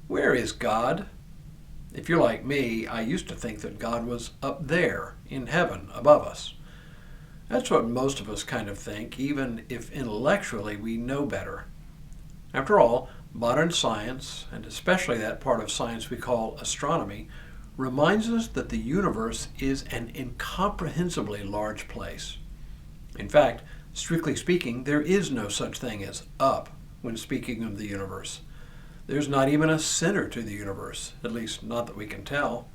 Where is God? If you're like me, I used to think that God was up there in heaven above us. That's what most of us kind of think, even if intellectually we know better. After all, modern science, and especially that part of science we call astronomy, reminds us that the universe is an incomprehensibly large place. In fact, strictly speaking, there is no such thing as up when speaking of the universe. There's not even a center to the universe, at least not that we can tell.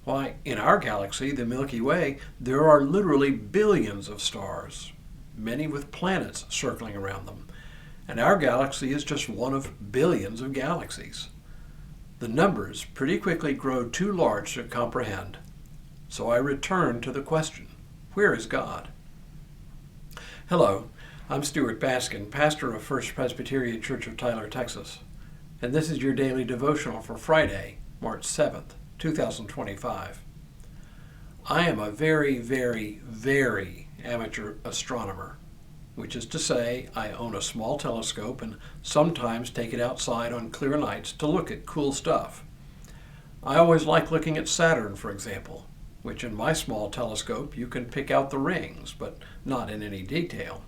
Why, in our galaxy, the Milky Way, there are literally billions of stars, many with planets circling around them. And our galaxy is just one of billions of galaxies. The numbers pretty quickly grow too large to comprehend. So I return to the question, where is God? Hello, I'm Stuart Baskin, pastor of First Presbyterian Church of Tyler, Texas. And this is your daily devotional for Friday, March 7th, 2025. I am a very, very, very amateur astronomer, which is to say I own a small telescope and sometimes take it outside on clear nights to look at cool stuff. I always like looking at Saturn, for example, which in my small telescope you can pick out the rings, but not in any detail.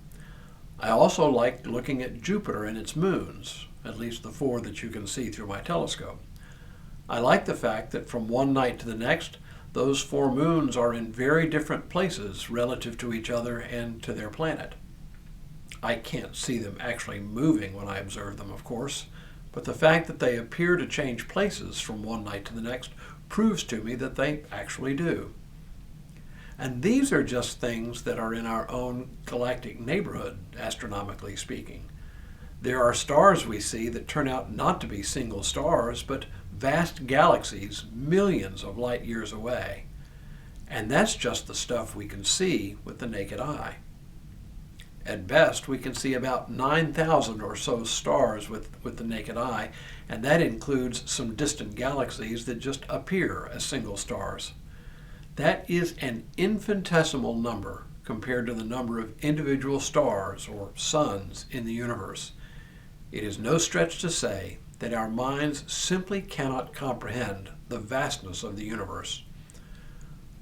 I also like looking at Jupiter and its moons, at least the 4 that you can see through my telescope. I like the fact that from one night to the next, those 4 moons are in very different places relative to each other and to their planet. I can't see them actually moving when I observe them, of course, but the fact that they appear to change places from one night to the next proves to me that they actually do. And these are just things that are in our own galactic neighborhood, astronomically speaking. There are stars we see that turn out not to be single stars, but vast galaxies millions of light years away. And that's just the stuff we can see with the naked eye. At best, we can see about 9,000 or so stars with the naked eye, and that includes some distant galaxies that just appear as single stars. That is an infinitesimal number compared to the number of individual stars or suns in the universe. It is no stretch to say that our minds simply cannot comprehend the vastness of the universe.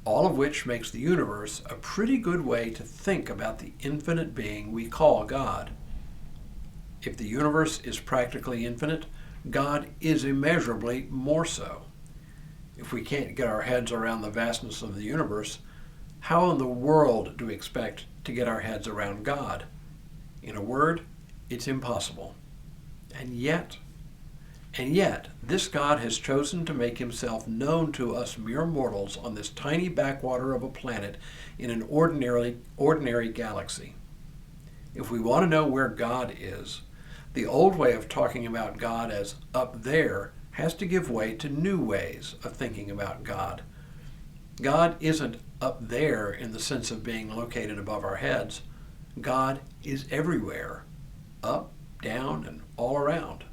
All of which makes the universe a pretty good way to think about the infinite being we call God. If the universe is practically infinite, God is immeasurably more so. If we can't get our heads around the vastness of the universe, how in the world do we expect to get our heads around God? In a word, it's impossible. And yet, this God has chosen to make himself known to us mere mortals on this tiny backwater of a planet in an ordinary galaxy. If we want to know where God is, the old way of talking about God as up there has to give way to new ways of thinking about God. God isn't up there in the sense of being located above our heads. God is everywhere, up, down, and all around.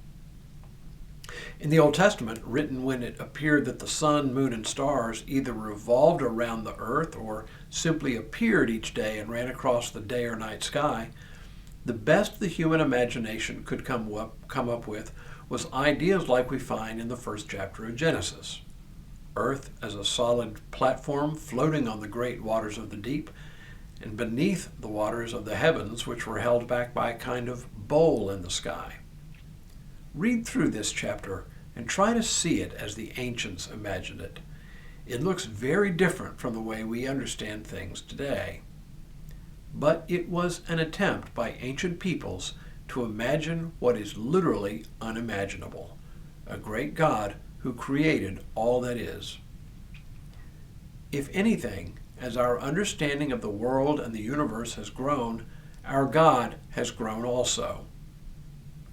In the Old Testament, written when it appeared that the sun, moon, and stars either revolved around the earth or simply appeared each day and ran across the day or night sky, the best the human imagination could come up with was ideas like we find in the first chapter of Genesis. Earth as a solid platform floating on the great waters of the deep, and beneath the waters of the heavens, which were held back by a kind of bowl in the sky. Read through this chapter and try to see it as the ancients imagined it. It looks very different from the way we understand things today. But it was an attempt by ancient peoples to imagine what is literally unimaginable, a great God who created all that is. If anything, as our understanding of the world and the universe has grown, our God has grown also.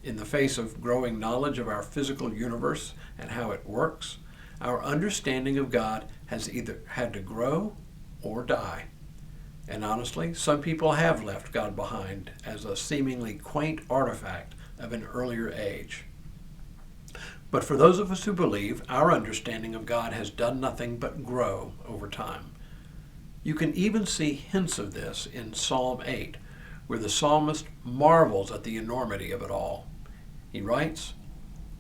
In the face of growing knowledge of our physical universe and how it works, our understanding of God has either had to grow or die. And honestly, some people have left God behind as a seemingly quaint artifact of an earlier age. But for those of us who believe, our understanding of God has done nothing but grow over time. You can even see hints of this in Psalm 8, where the psalmist marvels at the enormity of it all. He writes,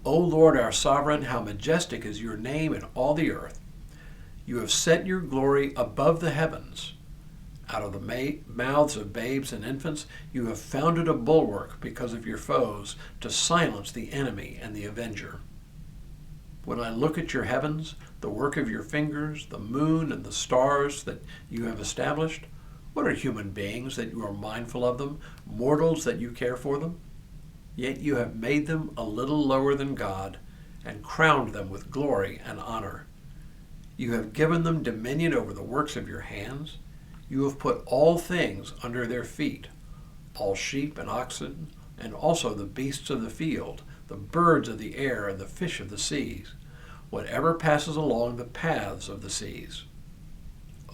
O Lord, our sovereign, how majestic is your name in all the earth. You have set your glory above the heavens. Out of the mouths of babes and infants, you have founded a bulwark because of your foes, to silence the enemy and the avenger. When I look at your heavens, the work of your fingers, the moon and the stars that you have established, what are human beings that you are mindful of them, mortals that you care for them? Yet you have made them a little lower than God, and crowned them with glory and honor. You have given them dominion over the works of your hands. You have put all things under their feet, all sheep and oxen, and also the beasts of the field, the birds of the air, and the fish of the seas, whatever passes along the paths of the seas.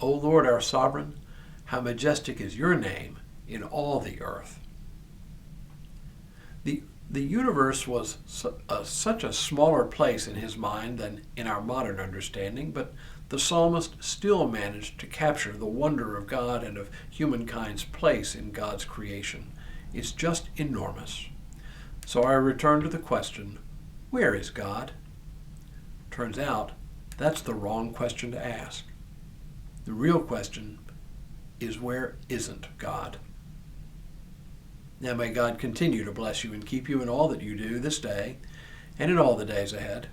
O Lord, our sovereign, how majestic is your name in all the earth. The universe was such a smaller place in his mind than in our modern understanding, but the psalmist still managed to capture the wonder of God and of humankind's place in God's creation. It's just enormous. So I return to the question, where is God? Turns out that's the wrong question to ask. The real question is, where isn't God? Now may God continue to bless you and keep you in all that you do this day and in all the days ahead.